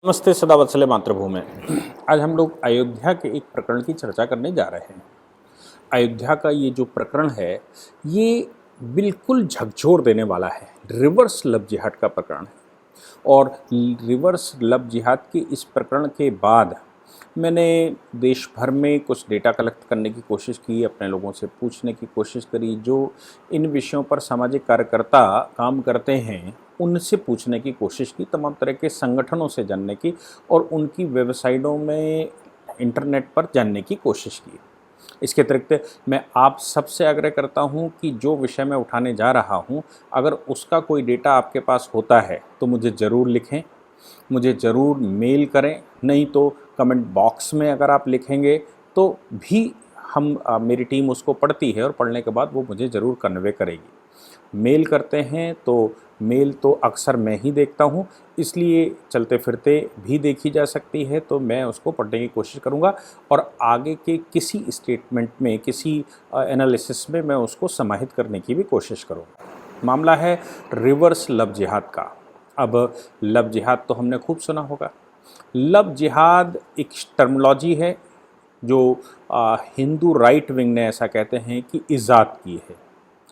नमस्ते सदावत्सले मातृभूमि। आज हम लोग अयोध्या के एक प्रकरण की चर्चा करने जा रहे हैं। अयोध्या का ये जो प्रकरण है ये बिल्कुल झकझोर देने वाला है। रिवर्स लव जिहाद का प्रकरण है और रिवर्स लव जिहाद के इस प्रकरण के बाद मैंने देश भर में कुछ डेटा कलेक्ट करने की कोशिश की, अपने लोगों से पूछने की कोशिश करी जो इन विषयों पर सामाजिक कार्यकर्ता काम करते हैं, उनसे पूछने की कोशिश की, तमाम तरह के संगठनों से जानने की और उनकी वेबसाइटों में इंटरनेट पर जानने की कोशिश की। इसके अतिरिक्त मैं आप सबसे आग्रह करता हूं कि जो विषय मैं उठाने जा रहा हूं, अगर उसका कोई डेटा आपके पास होता है तो मुझे ज़रूर लिखें, मुझे ज़रूर मेल करें, नहीं तो कमेंट बॉक्स में अगर आप लिखेंगे तो भी हम मेरी टीम उसको पढ़ती है और पढ़ने के बाद वो मुझे ज़रूर कन्वे करेगी। मेल करते हैं तो मेल तो अक्सर मैं ही देखता हूँ, इसलिए चलते फिरते भी देखी जा सकती है, तो मैं उसको पढ़ने की कोशिश करूँगा और आगे के किसी स्टेटमेंट में, किसी एनालिसिस में मैं उसको समाहित करने की भी कोशिश करूँगा। मामला है रिवर्स लव जिहाद का। अब लव जिहाद तो हमने खूब सुना होगा। लव जिहाद एक टर्मिनोलॉजी है जो हिंदू राइट विंग ने ऐसा कहते हैं कि इजाद की है।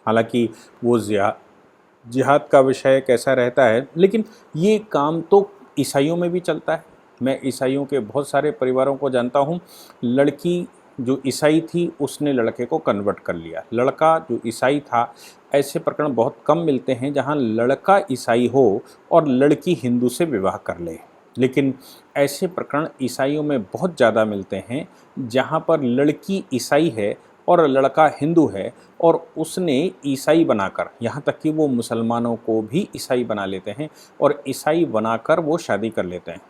हालांकि वो जिहाद का विषय कैसा रहता है, लेकिन ये काम तो ईसाइयों में भी चलता है। मैं ईसाइयों के बहुत सारे परिवारों को जानता हूँ। लड़की जो ईसाई थी उसने लड़के को कन्वर्ट कर लिया, लड़का जो ईसाई था। ऐसे प्रकरण बहुत कम मिलते हैं जहाँ लड़का ईसाई हो और लड़की हिंदू से विवाह कर ले, लेकिन ऐसे प्रकरण ईसाइयों में बहुत ज़्यादा मिलते हैं जहाँ पर लड़की ईसाई है और लड़का हिंदू है और उसने ईसाई बनाकर, यहाँ तक कि वो मुसलमानों को भी ईसाई बना लेते हैं और ईसाई बनाकर वो शादी कर लेते हैं।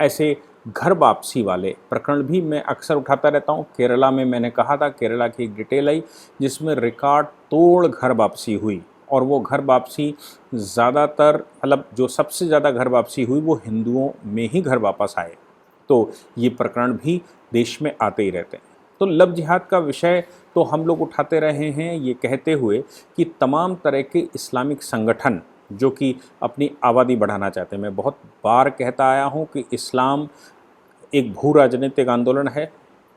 ऐसे घर वापसी वाले प्रकरण भी मैं अक्सर उठाता रहता हूँ। केरला में मैंने कहा था, केरला की एक डिटेल आई जिसमें रिकॉर्ड तोड़ घर वापसी हुई और वो घर वापसी ज़्यादातर, मतलब जो सबसे ज़्यादा घर वापसी हुई वो हिंदुओं में ही घर वापस आए। तो ये प्रकरण भी देश में आते ही रहते हैं। तो लव जिहाद का विषय तो हम लोग उठाते रहे हैं ये कहते हुए कि तमाम तरह के इस्लामिक संगठन जो कि अपनी आबादी बढ़ाना चाहते हैं। मैं बहुत बार कहता आया हूँ कि इस्लाम एक भू राजनीतिक आंदोलन है।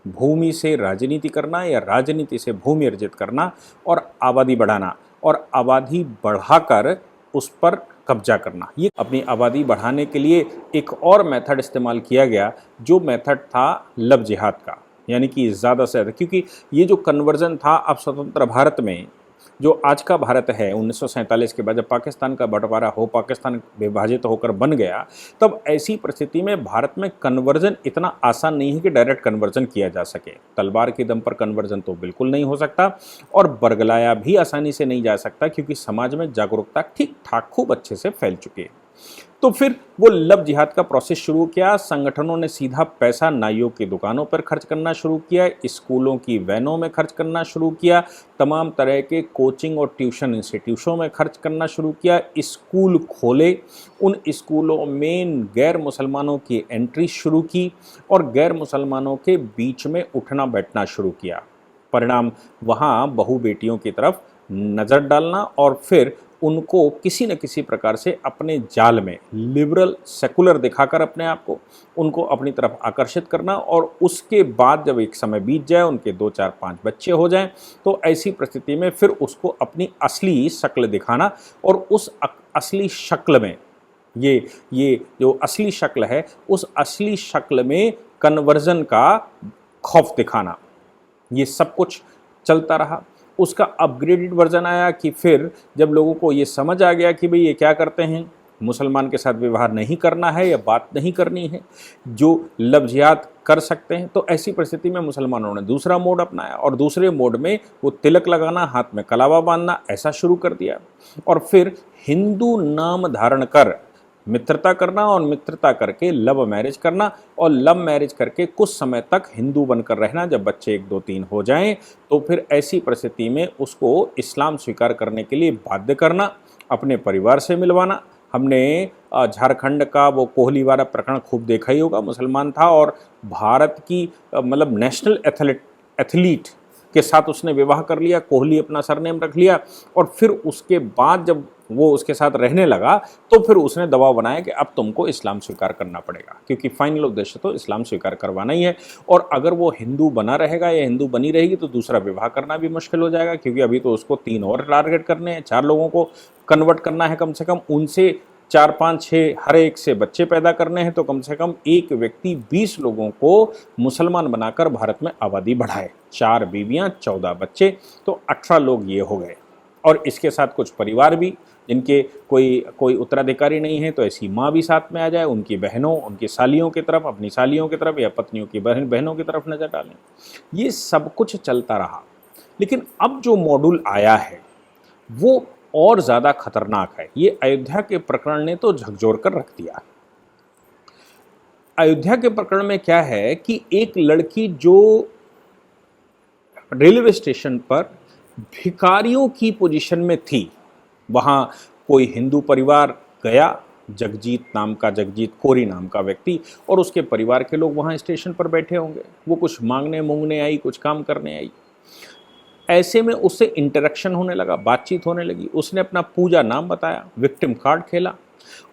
भूमि से राजनीति करना या राजनीति से भूमि अर्जित करना और आबादी बढ़ाना और आबादी बढ़ाकर उस पर कब्जा करना। ये अपनी आबादी बढ़ाने के लिए एक और मेथड इस्तेमाल किया गया जो मेथड था लव जिहाद का, यानी कि ज़्यादा से ज़्यादा, क्योंकि ये जो कन्वर्जन था अब स्वतंत्र भारत में, जो आज का भारत है 1947 के बाद जब पाकिस्तान का बंटवारा हो, पाकिस्तान विभाजित होकर बन गया, तब ऐसी परिस्थिति में भारत में कन्वर्जन इतना आसान नहीं है कि डायरेक्ट कन्वर्जन किया जा सके। तलवार के दम पर कन्वर्जन तो बिल्कुल नहीं हो सकता और बरगलाया भी आसानी से नहीं जा सकता, क्योंकि समाज में जागरूकता ठीक ठाक खूब अच्छे से फैल चुकी है। तो फिर वो लव जिहाद का प्रोसेस शुरू किया। संगठनों ने सीधा पैसा नाइयों की दुकानों पर खर्च करना शुरू किया, स्कूलों की वैनों में खर्च करना शुरू किया, तमाम तरह के कोचिंग और ट्यूशन इंस्टीट्यूशनों में खर्च करना शुरू किया, स्कूल खोले, उन स्कूलों में गैर मुसलमानों की एंट्री शुरू की और गैर मुसलमानों के बीच में उठना बैठना शुरू किया। परिणाम वहाँ बहू बेटियों की तरफ नज़र डालना और फिर उनको किसी न किसी प्रकार से अपने जाल में लिबरल सेकुलर दिखाकर अपने आप को उनको अपनी तरफ आकर्षित करना और उसके बाद जब एक समय बीत जाए, उनके 2 4 5 बच्चे हो जाएं, तो ऐसी परिस्थिति में फिर उसको अपनी असली शक्ल दिखाना और उस असली शक्ल में ये जो असली शक्ल है उस असली शक्ल में कन्वर्जन का खौफ दिखाना, ये सब कुछ चलता रहा। उसका अपग्रेडेड वर्जन आया कि फिर जब लोगों को ये समझ आ गया कि भाई ये क्या करते हैं, मुसलमान के साथ व्यवहार नहीं करना है या बात नहीं करनी है, जो लव जिहाद कर सकते हैं, तो ऐसी परिस्थिति में मुसलमानों ने दूसरा मोड अपनाया और दूसरे मोड में वो तिलक लगाना, हाथ में कलावा बांधना ऐसा शुरू कर दिया और फिर हिंदू नाम धारण कर मित्रता करना और मित्रता करके लव मैरिज करना और लव मैरिज करके कुछ समय तक हिंदू बनकर रहना। जब बच्चे 1 2 3 हो जाएं तो फिर ऐसी परिस्थिति में उसको इस्लाम स्वीकार करने के लिए बाध्य करना, अपने परिवार से मिलवाना। हमने झारखंड का वो कोहली वाला प्रकरण खूब देखा ही होगा। मुसलमान था और भारत की मतलब नेशनल एथलीट के साथ उसने विवाह कर लिया, कोहली अपना सरनेम रख लिया और फिर उसके बाद जब वो उसके साथ रहने लगा, तो फिर उसने दबाव बनाया कि अब तुमको इस्लाम स्वीकार करना पड़ेगा, क्योंकि फाइनल उद्देश्य तो इस्लाम स्वीकार करवाना ही है। और अगर वो हिंदू बना रहेगा या हिंदू बनी रहेगी तो दूसरा विवाह करना भी मुश्किल हो जाएगा, क्योंकि अभी तो उसको 3 और टारगेट करने हैं, 4 लोगों को कन्वर्ट करना है कम से कम, उनसे 4, 5, 6 हर एक से बच्चे पैदा करने हैं, तो कम से कम एक व्यक्ति 20 लोगों को मुसलमान बनाकर भारत में आबादी बढ़ाए। 4 बीवियां, 14 बच्चे, तो 18 लोग ये हो गए। और इसके साथ कुछ परिवार भी जिनके कोई उत्तराधिकारी नहीं है, तो ऐसी माँ भी साथ में आ जाए, उनकी बहनों, उनकी सालियों की तरफ, अपनी सालियों की तरफ या पत्नियों की बहनों की तरफ नज़र डालें। ये सब कुछ चलता रहा। लेकिन अब जो मॉड्यूल आया है वो और ज़्यादा खतरनाक है। ये अयोध्या के प्रकरण ने तो झकझोर कर रख दिया। अयोध्या के प्रकरण में क्या है कि एक लड़की जो रेलवे स्टेशन पर भिखारियों की पोजीशन में थी, वहाँ कोई हिंदू परिवार गया, जगजीत कोरी नाम का व्यक्ति और उसके परिवार के लोग वहाँ स्टेशन पर बैठे होंगे। वो कुछ मांगने आई, कुछ काम करने आई। ऐसे में उससे इंटरेक्शन होने लगा, बातचीत होने लगी। उसने अपना पूजा नाम बताया, विक्टिम कार्ड खेला,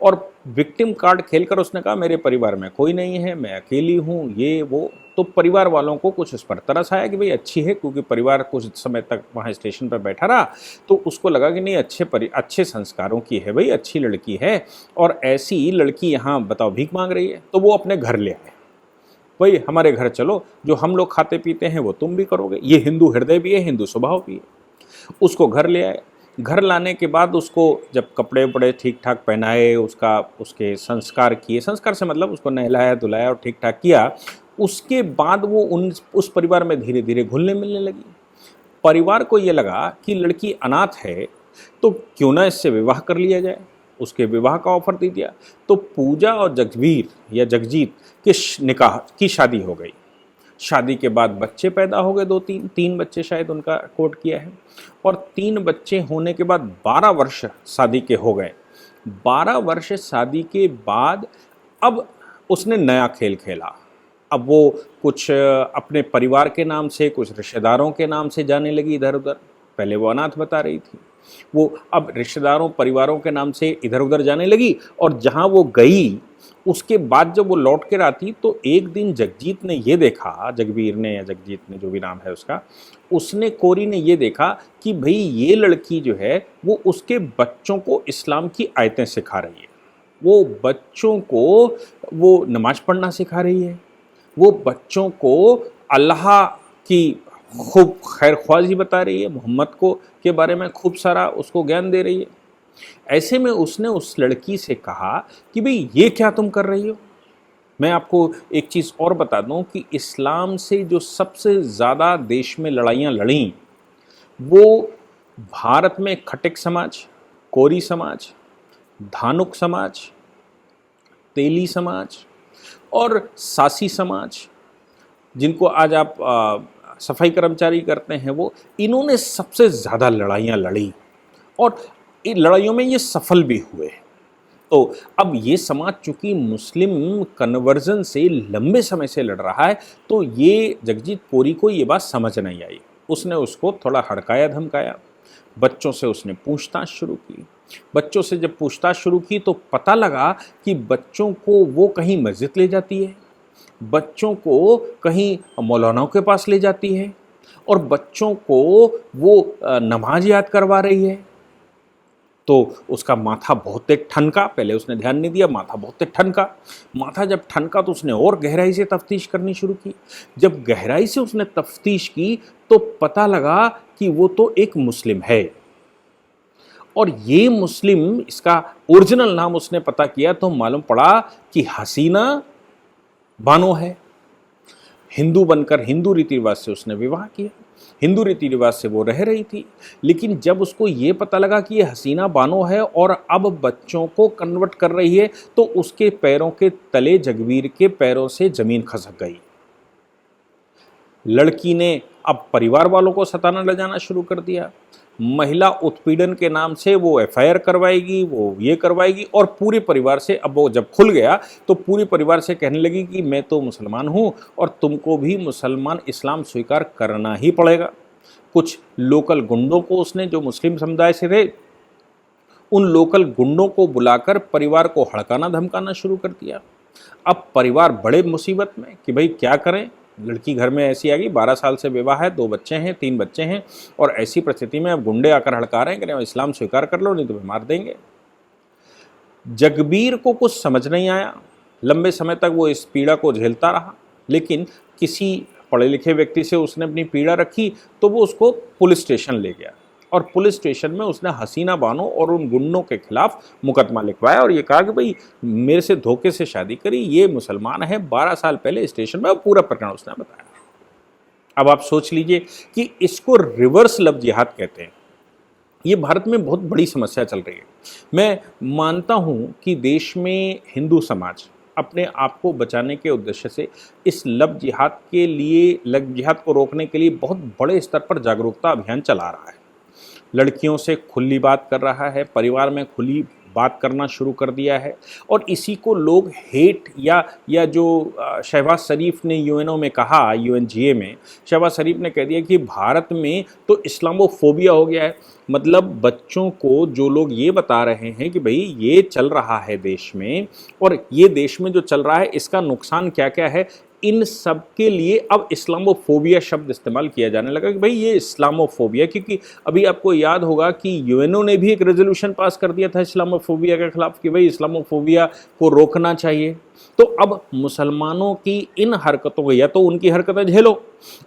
और विक्टिम कार्ड खेलकर उसने कहा मेरे परिवार में कोई नहीं है, मैं अकेली हूँ, ये वो। तो परिवार वालों को कुछ इस पर तरस आया कि भाई अच्छी है, क्योंकि परिवार कुछ समय तक वहाँ स्टेशन पर बैठा रहा, तो उसको लगा कि नहीं अच्छे संस्कारों की है भाई, अच्छी लड़की है, और ऐसी लड़की यहाँ बताओ भीख मांग रही है। तो वो अपने घर ले आए, भाई हमारे घर चलो, जो हम लोग खाते पीते हैं वो तुम भी करोगे। ये हिंदू हृदय भी है, हिंदू स्वभाव भी है। उसको घर ले आए। घर लाने के बाद उसको जब कपड़े वपड़े ठीक ठाक पहनाए, उसके संस्कार किए, संस्कार से मतलब उसको नहलाया धुलाया और ठीक ठाक किया, उसके बाद वो उस परिवार में धीरे धीरे घुलने मिलने लगी। परिवार को ये लगा कि लड़की अनाथ है, तो क्यों ना इससे विवाह कर लिया जाए। उसके विवाह का ऑफर दे दिया। तो पूजा और जगवीर या जगजीत के निकाह की शादी हो गई। शादी के बाद बच्चे पैदा हो गए, 2-3 बच्चे शायद उनका कोट किया है। और 3 बच्चे होने के बाद 12 वर्ष शादी के हो गए। 12 वर्ष शादी के बाद अब उसने नया खेल खेला। अब वो कुछ अपने परिवार के नाम से, कुछ रिश्तेदारों के नाम से जाने लगी इधर उधर। पहले वो अनाथ बता रही थी, वो अब रिश्तेदारों परिवारों के नाम से इधर उधर जाने लगी। और जहाँ वो गई उसके बाद जब वो लौट कर आती तो एक दिन जगजीत ने ये देखा, जगवीर ने या जगजीत ने जो भी नाम है उसका, उसने कोरी ने ये देखा कि भाई ये लड़की जो है वो उसके बच्चों को इस्लाम की आयतें सिखा रही है, वो बच्चों को वो नमाज पढ़ना सिखा रही है, वो बच्चों को अल्लाह की खूब खैर ख्वाही बता रही है, मोहम्मद को के बारे में खूब सारा उसको ज्ञान दे रही है। ऐसे में उसने उस लड़की से कहा कि भाई ये क्या तुम कर रही हो। मैं आपको एक चीज़ और बता दूं कि इस्लाम से जो सबसे ज़्यादा देश में लड़ाइयाँ लड़ी वो भारत में खटिक समाज, कोरी समाज, धानुक समाज, तेली समाज और सासी समाज, जिनको आज आप सफाई कर्मचारी करते हैं, वो इन्होंने सबसे ज़्यादा लड़ाइयाँ लड़ी और इन लड़ाइयों में ये सफल भी हुए। तो अब ये समाज चूँकि मुस्लिम कन्वर्जन से लंबे समय से लड़ रहा है, तो ये जगजीत कोरी को ये बात समझ नहीं आई। उसने उसको थोड़ा हड़काया धमकाया, बच्चों से उसने पूछताछ शुरू की। बच्चों से जब पूछताछ शुरू की तो पता लगा कि बच्चों को वो कहीं मस्जिद ले जाती है, बच्चों को कहीं मौलानाओं के पास ले जाती है और बच्चों को वो नमाज याद करवा रही है। तो उसका माथा बहुत तेज ठनका। पहले उसने ध्यान नहीं दिया, माथा बहुत तेज ठनका। माथा जब ठनका तो उसने और गहराई से तफ्तीश करनी शुरू की। जब गहराई से उसने तफ्तीश की तो पता लगा कि वो तो एक मुस्लिम है और ये मुस्लिम, इसका ओरिजिनल नाम उसने पता किया तो मालूम पड़ा कि हसीना बानो है। हिंदू बनकर हिंदू रीति रिवाज से उसने विवाह किया, हिंदू रीति रिवाज से वो रह रही थी। लेकिन जब उसको ये पता लगा कि ये हसीना बानो है और अब बच्चों को कन्वर्ट कर रही है, तो उसके पैरों के तले जगवीर के पैरों से जमीन खसक गई। लड़की ने अब परिवार वालों को सताना ले जाना शुरू कर दिया। महिला उत्पीड़न के नाम से वो एफआईआर करवाएगी, वो ये करवाएगी और पूरे परिवार से, अब वो जब खुल गया तो पूरे परिवार से कहने लगी कि मैं तो मुसलमान हूँ और तुमको भी मुसलमान इस्लाम स्वीकार करना ही पड़ेगा। कुछ लोकल गुंडों को उसने, जो मुस्लिम समुदाय से थे, उन लोकल गुंडों को बुलाकर परिवार को हड़काना धमकाना शुरू कर दिया। अब परिवार बड़े मुसीबत में कि भाई क्या करें, लड़की घर में ऐसी आ गई, 12 साल से विवाह है, 2 बच्चे हैं, 3 बच्चे हैं, और ऐसी परिस्थिति में अब गुंडे आकर हड़का रहे हैं कि इस्लाम स्वीकार कर लो नहीं तो मार देंगे। जगबीर को कुछ समझ नहीं आया, लंबे समय तक वो इस पीड़ा को झेलता रहा, लेकिन किसी पढ़े लिखे व्यक्ति से उसने अपनी पीड़ा रखी तो वो उसको पुलिस स्टेशन ले गया, और पुलिस स्टेशन में उसने हसीना बानो और उन गुंडों के खिलाफ मुकदमा लिखवाया और ये कहा कि भाई मेरे से धोखे से शादी करी, ये मुसलमान है, 12 साल पहले स्टेशन में, पूरा प्रकरण उसने बताया। अब आप सोच लीजिए कि इसको रिवर्स लव जिहाद कहते हैं। ये भारत में बहुत बड़ी समस्या चल रही है। मैं मानता हूँ कि देश में हिंदू समाज अपने आप को बचाने के उद्देश्य से इस लव जिहाद के लिए, लव जिहाद को रोकने के लिए बहुत बड़े स्तर पर जागरूकता अभियान चला रहा है। लड़कियों से खुली बात कर रहा है, परिवार में खुली बात करना शुरू कर दिया है, और इसी को लोग हेट या जो शहबाज शरीफ ने यूएनओ में कहा, यूएनजीए में शहबाज शरीफ ने कह दिया कि भारत में तो इस्लामोफोबिया हो गया है। मतलब बच्चों को जो लोग ये बता रहे हैं कि भाई ये चल रहा है देश में, और ये देश में जो चल रहा है इसका नुकसान क्या क्या है, इन सब के लिए अब इस्लामोफोबिया शब्द इस्तेमाल किया जाने लगा कि भाई ये इस्लामोफोबिया, क्योंकि अभी आपको याद होगा कि यूएनओ ने भी एक रेजोल्यूशन पास कर दिया था इस्लामोफोबिया के खिलाफ कि भाई इस्लामोफोबिया को रोकना चाहिए। तो अब मुसलमानों की इन हरकतों को, या तो उनकी हरकतें झेलो,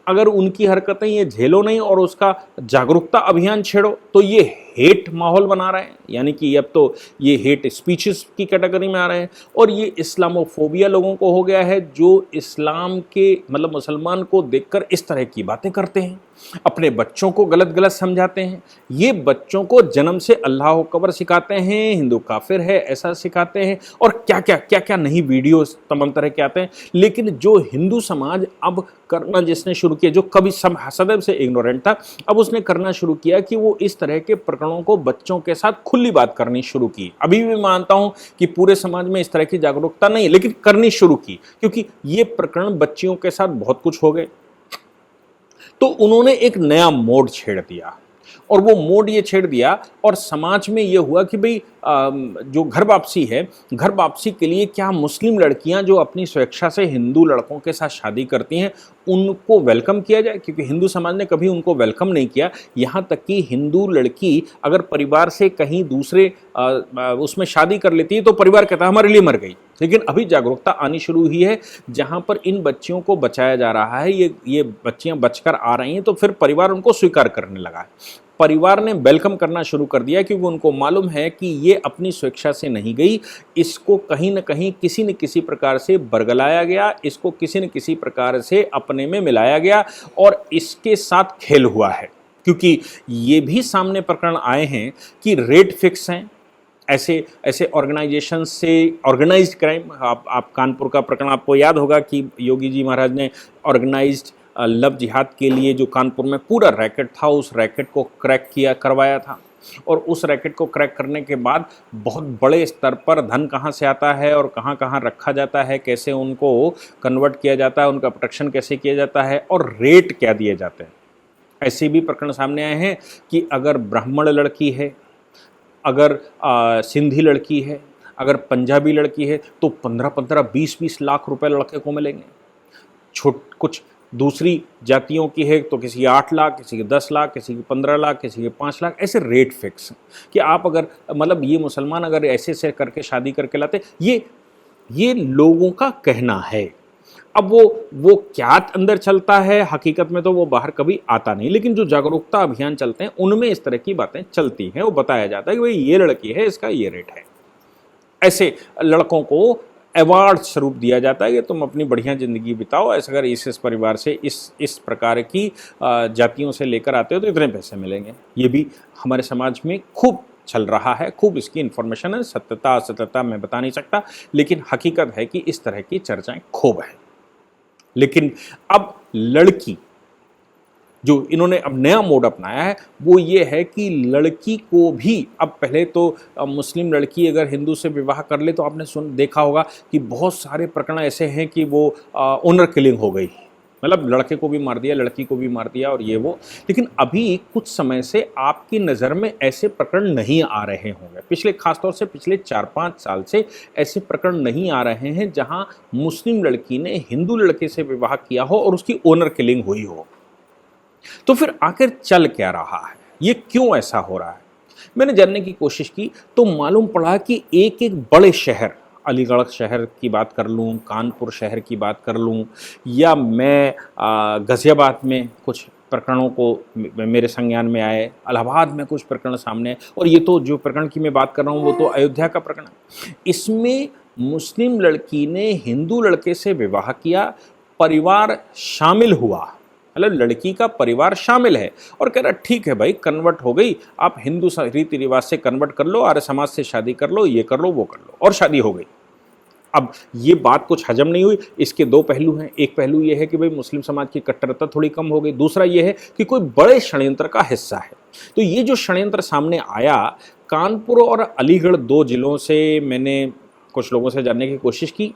अगर उनकी हरकतें ये झेलो नहीं और उसका जागरूकता अभियान छेड़ो तो ये हेट माहौल बना रहे हैं, यानी कि अब तो ये हेट स्पीचेस की कैटेगरी में आ रहे हैं, और ये इस्लामोफोबिया लोगों को हो गया है जो इस्लाम के, मतलब मुसलमान को देखकर इस तरह की बातें करते हैं, अपने बच्चों को गलत गलत समझाते हैं। ये बच्चों को जन्म से अल्लाह अकबर सिखाते हैं, हिंदू काफिर है ऐसा सिखाते हैं, और क्या क्या नहीं वीडियोस तमाम तरह के आते हैं। लेकिन जो हिंदू समाज अब करना जिसने शुरू किया, जो कभी सदैव से इग्नोरेंट था, अब उसने करना शुरू किया कि वो इस तरह के प्रकरणों को बच्चों के साथ खुली बात करनी शुरू की। अभी भी मानता हूं कि पूरे समाज में इस तरह की जागरूकता नहीं है, लेकिन करनी शुरू की, क्योंकि ये प्रकरण बच्चियों के साथ बहुत कुछ हो गए। तो उन्होंने एक नया मोड छेड़ दिया, और वो मोड ये छेड़ दिया, और समाज में ये हुआ कि भाई जो घर वापसी है, घर वापसी के लिए क्या मुस्लिम लड़कियां जो अपनी स्वेच्छा से हिंदू लड़कों के साथ शादी करती हैं उनको वेलकम किया जाए, क्योंकि हिंदू समाज ने कभी उनको वेलकम नहीं किया। यहाँ तक कि हिंदू लड़की अगर परिवार से कहीं दूसरे उसमें शादी कर लेती है तो परिवार कहता है हमारे लिए मर गई। लेकिन अभी जागरूकता आनी शुरू हुई है, जहाँ पर इन बच्चियों को बचाया जा रहा है, ये बच्चियाँ बचकर आ रही हैं, तो फिर परिवार उनको स्वीकार करने लगा है। परिवार ने वेलकम करना शुरू कर दिया, क्योंकि उनको मालूम है कि ये अपनी स्वेच्छा से नहीं गई, इसको कहीं न कहीं किसी न किसी प्रकार से बरगलाया गया, इसको किसी न किसी प्रकार से अपने में मिलाया गया, और इसके साथ खेल हुआ है। क्योंकि ये भी सामने प्रकरण आए हैं कि रेट फिक्स हैं, ऐसे ऑर्गेनाइजेशन से ऑर्गेनाइज्ड क्राइम। आप कानपुर का प्रकरण आपको याद होगा कि योगी जी महाराज ने ऑर्गेनाइज्ड लव जिहाद के लिए जो कानपुर में पूरा रैकेट था, उस रैकेट को क्रैक करवाया था, और उस रैकेट को क्रैक करने के बाद बहुत बड़े स्तर पर धन कहाँ से आता है और कहाँ कहाँ रखा जाता है, कैसे उनको कन्वर्ट किया जाता है, उनका प्रोटेक्शन कैसे किया जाता है, और रेट क्या दिए जाते हैं। ऐसे भी प्रकरण सामने आए हैं कि अगर ब्राह्मण लड़की है, अगर सिंधी लड़की है, अगर पंजाबी लड़की है, तो 15-15, 20-20 लाख रुपए लड़के को मिलेंगे। कुछ दूसरी जातियों की है तो किसी के 8 लाख, किसी के 10 लाख, किसी के 15 लाख, किसी के 5 लाख, ऐसे रेट फिक्स कि आप अगर, मतलब ये मुसलमान अगर ऐसे करके शादी करके लाते, ये लोगों का कहना है। अब वो क्या अंदर चलता है, हकीकत में तो वो बाहर कभी आता नहीं, लेकिन जो जागरूकता अभियान चलते हैं उनमें इस तरह की बातें चलती हैं। वो बताया जाता है कि भाई ये लड़की है, इसका ये रेट है। ऐसे लड़कों को अवार्ड स्वरूप दिया जाता है कि तुम अपनी बढ़िया ज़िंदगी बिताओ, ऐसा अगर इस परिवार से इस प्रकार की जातियों से लेकर आते हो तो इतने पैसे मिलेंगे। ये भी हमारे समाज में खूब चल रहा है, खूब इसकी इन्फॉर्मेशन है। सत्यता असत्यता मैं बता नहीं सकता, लेकिन हकीकत है कि इस तरह की चर्चाएं खूब हैं। लेकिन अब लड़की, जो इन्होंने अब नया मोड अपनाया है, वो ये है कि लड़की को भी, अब पहले तो मुस्लिम लड़की अगर हिंदू से विवाह कर ले तो आपने देखा होगा कि बहुत सारे प्रकरण ऐसे हैं कि वो ऑनर किलिंग हो गई, मतलब लड़के को भी मार दिया, लड़की को भी मार दिया और ये वो। लेकिन अभी कुछ समय से आपकी नज़र में ऐसे प्रकरण नहीं आ रहे होंगे, पिछले खासतौर से पिछले 4-5 साल से ऐसे प्रकरण नहीं आ रहे हैं जहां मुस्लिम लड़की ने हिंदू लड़के से विवाह किया हो और उसकी ऑनर किलिंग हुई हो। तो फिर आखिर चल क्या रहा है, ये क्यों ऐसा हो रहा है? मैंने जानने की कोशिश की तो मालूम पड़ा कि एक एक बड़े शहर, अलीगढ़ शहर की बात कर लूँ, कानपुर शहर की बात कर लूँ, या मैं गाज़ियाबाद में कुछ प्रकरणों को मेरे संज्ञान में आए, इलाहाबाद में कुछ प्रकरण सामने आए, और ये तो जो प्रकरण की मैं बात कर रहा हूँ वो तो अयोध्या का प्रकरण है। इसमें मुस्लिम लड़की ने हिंदू लड़के से विवाह किया, परिवार शामिल हुआ, मतलब लड़की का परिवार शामिल है, और कह रहा ठीक है भाई, कन्वर्ट हो गई, आप हिंदू रीति रिवाज से कन्वर्ट कर लो, आर्य समाज से शादी कर लो, ये कर लो वो कर लो, और शादी हो गई। अब ये बात कुछ हजम नहीं हुई। इसके दो पहलू हैं। एक पहलू ये है कि भाई मुस्लिम समाज की कट्टरता थोड़ी कम हो गई, दूसरा ये है कि कोई बड़े षड्यंत्र का हिस्सा है। तो ये जो षड्यंत्र सामने आया, कानपुर और अलीगढ़ 2 जिलों से मैंने कुछ लोगों से जानने की कोशिश की,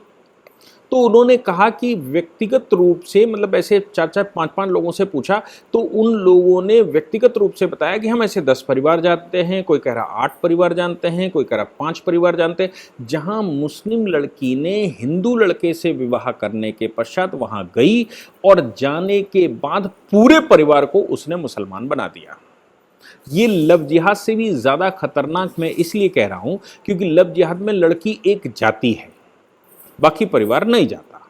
तो उन्होंने कहा कि व्यक्तिगत रूप से, मतलब ऐसे 4-4, 5-5 लोगों से पूछा तो उन लोगों ने व्यक्तिगत रूप से बताया कि हम ऐसे 10 परिवार जानते हैं, कोई कह रहा 8 परिवार जानते हैं, कोई कह रहा 5 परिवार जानते हैं, जहां मुस्लिम लड़की ने हिंदू लड़के से विवाह करने के पश्चात वहां गई और जाने के बाद पूरे परिवार को उसने मुसलमान बना दिया। ये लव जिहाद से भी ज़्यादा खतरनाक मैं इसलिए कह रहा हूं क्योंकि लव जिहाद में लड़की एक जाति है, बाकी परिवार नहीं जाता।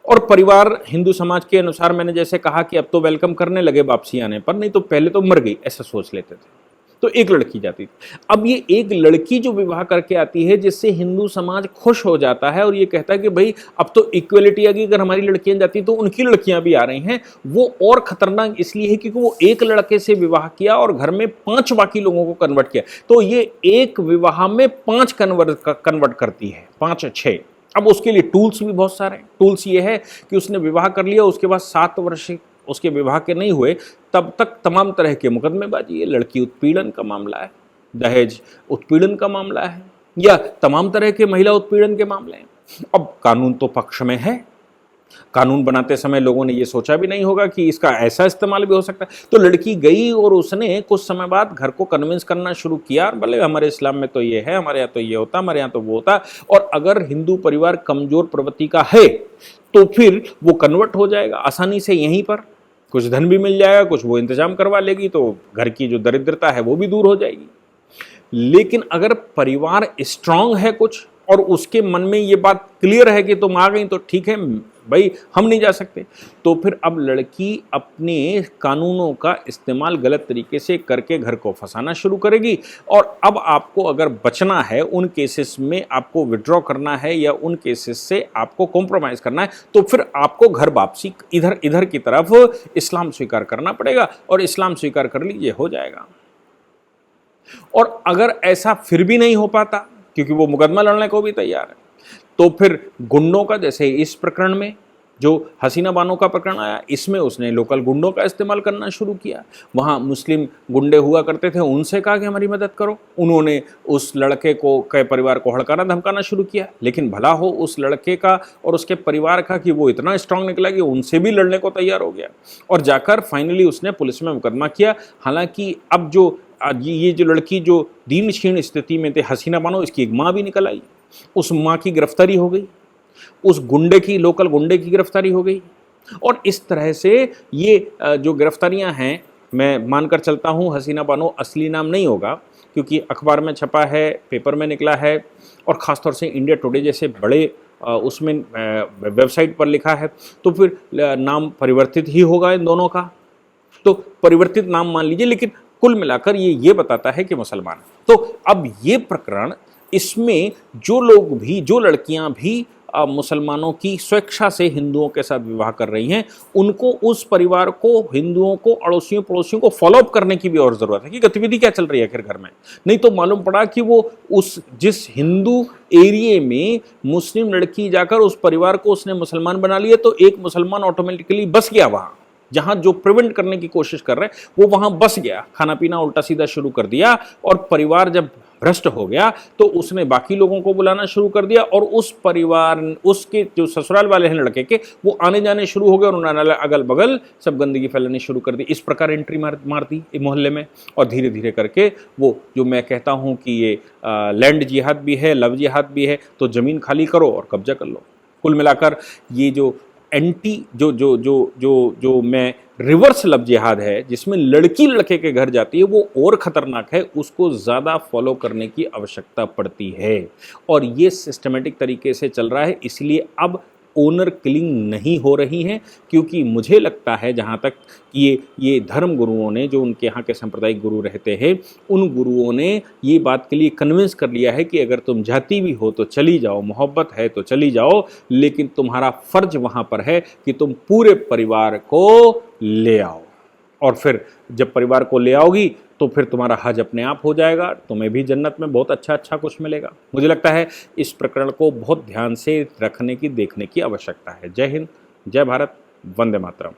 और परिवार हिंदू समाज के अनुसार मैंने जैसे कहा कि अब तो वेलकम करने लगे वापसी आने पर, नहीं तो पहले तो मर गई ऐसा सोच लेते थे। तो एक लड़की जाती थी। अब ये एक लड़की जो विवाह करके आती है जिससे हिंदू समाज खुश हो जाता है और ये कहता है कि भाई अब तो इक्वलिटी आ गई, अगर हमारी लड़कियां जाती तो उनकी लड़कियां भी आ रही हैं, वो और खतरनाक इसलिए है क्योंकि वो एक लड़के से विवाह किया और घर में 5 बाकी लोगों को कन्वर्ट किया। तो ये एक विवाह में 5 कन्वर्ट करती है, 5-6। अब उसके लिए टूल्स भी बहुत सारे हैं। टूल्स ये है कि उसने विवाह कर लिया, उसके बाद 7 वर्ष उसके विवाह के नहीं हुए तब तक तमाम तरह के मुकदमेबाजी है। लड़की उत्पीड़न का मामला है, दहेज उत्पीड़न का मामला है, या तमाम तरह के महिला उत्पीड़न के मामले हैं। अब कानून तो पक्ष में है। कानून बनाते समय लोगों ने ये सोचा भी नहीं होगा कि इसका ऐसा इस्तेमाल भी हो सकता है। तो लड़की गई और उसने कुछ समय बाद घर को कन्विंस करना शुरू किया, भले हमारे इस्लाम में तो ये है, हमारे यहाँ तो ये होता, हमारे यहाँ तो वो होता, और अगर हिंदू परिवार कमजोर प्रवृत्ति का है तो फिर वो कन्वर्ट हो जाएगा आसानी से, यहीं पर कुछ धन भी मिल जाएगा, कुछ वो इंतजाम करवा लेगी, तो घर की जो दरिद्रता है वो भी दूर हो जाएगी। लेकिन अगर परिवार स्ट्रांग है कुछ और उसके मन में ये बात क्लियर है कि तुम आ गई तो ठीक है भाई, हम नहीं जा सकते, तो फिर अब लड़की अपने कानूनों का इस्तेमाल गलत तरीके से करके घर को फंसाना शुरू करेगी। और अब आपको अगर बचना है, उन केसेस में आपको विड्रॉ करना है या उन केसेस से आपको कॉम्प्रोमाइज़ करना है, तो फिर आपको घर वापसी इधर की तरफ इस्लाम स्वीकार करना पड़ेगा, और इस्लाम स्वीकार कर लीजिए, हो जाएगा। और अगर ऐसा फिर भी नहीं हो पाता क्योंकि वो मुकदमा लड़ने को भी तैयार है, तो फिर गुंडों का, जैसे इस प्रकरण में जो हसीना बानो का प्रकरण आया, इसमें उसने लोकल गुंडों का इस्तेमाल करना शुरू किया। वहाँ मुस्लिम गुंडे हुआ करते थे, उनसे कहा कि हमारी मदद करो। उन्होंने उस लड़के के परिवार को हड़काना धमकाना शुरू किया। लेकिन भला हो उस लड़के का और उसके परिवार का कि वो इतना स्ट्रांग निकला कि उनसे भी लड़ने को तैयार हो गया, और जाकर फाइनली उसने पुलिस में मुकदमा किया। हालांकि अब जो ये जो लड़की जो दीन क्षीण स्थिति में थे, हसीना बानो, इसकी एक माँ भी निकल आई, उस माँ की गिरफ्तारी हो गई, उस गुंडे की, लोकल गुंडे की गिरफ्तारी हो गई। और इस तरह से ये जो गिरफ्तारियां हैं, मैं मानकर चलता हूं हसीना बानो असली नाम नहीं होगा क्योंकि अखबार में छपा है, पेपर में निकला है, और ख़ासतौर से इंडिया टुडे जैसे बड़े उसमें वेबसाइट पर लिखा है, तो फिर नाम परिवर्तित ही होगा इन दोनों का। तो परिवर्तित नाम मान लीजिए, लेकिन कुल मिलाकर ये बताता है कि मुसलमान। तो अब ये प्रकरण, इसमें जो लोग भी, जो लड़कियां भी मुसलमानों की स्वेच्छा से हिंदुओं के साथ विवाह कर रही हैं, उनको, उस परिवार को, हिंदुओं को, अड़ोसियों पड़ोसियों को फॉलोअप करने की भी और ज़रूरत है कि गतिविधि क्या चल रही है आखिर घर में। नहीं तो मालूम पड़ा कि वो उस जिस हिंदू एरिए में मुस्लिम लड़की जाकर उस परिवार को उसने मुसलमान बना लिया, तो एक मुसलमान ऑटोमेटिकली बस गया वहाँ। जहाँ जो प्रिवेंट करने की कोशिश कर रहे हैं वो वहाँ बस गया, खाना पीना उल्टा सीधा शुरू कर दिया, और परिवार जब भ्रष्ट हो गया तो उसने बाकी लोगों को बुलाना शुरू कर दिया, और उस परिवार, उसके जो ससुराल वाले हैं लड़के के, वो आने जाने शुरू हो गए और उन्होंने अगल बगल सब गंदगी फैलानी शुरू कर दी। इस प्रकार एंट्री मार दी मोहल्ले में, और धीरे धीरे करके वो जो मैं कहता हूँ कि ये लैंड जिहाद भी है, लव जिहाद भी है, तो ज़मीन खाली करो और कब्जा कर लो। कुल मिलाकर ये जो एंटी जो मैं रिवर्स लव जिहाद है, जिसमें लड़की लड़के के घर जाती है, वो और ख़तरनाक है, उसको ज़्यादा फॉलो करने की आवश्यकता पड़ती है। और ये सिस्टमेटिक तरीके से चल रहा है, इसलिए अब ओनर किलिंग नहीं हो रही है, क्योंकि मुझे लगता है जहाँ तक ये धर्म गुरुओं ने, जो उनके यहाँ के सांप्रदायिक गुरु रहते हैं, उन गुरुओं ने ये बात के लिए कन्विंस कर लिया है कि अगर तुम जाती भी हो तो चली जाओ, मोहब्बत है तो चली जाओ, लेकिन तुम्हारा फ़र्ज वहाँ पर है कि तुम पूरे परिवार को ले आओ, और फिर जब परिवार को ले आओगी तो फिर तुम्हारा हज अपने आप हो जाएगा, तुम्हें भी जन्नत में बहुत अच्छा कुछ मिलेगा। मुझे लगता है इस प्रकरण को बहुत ध्यान से रखने की, देखने की आवश्यकता है। जय हिंद, जय भारत, वंदे मातरम।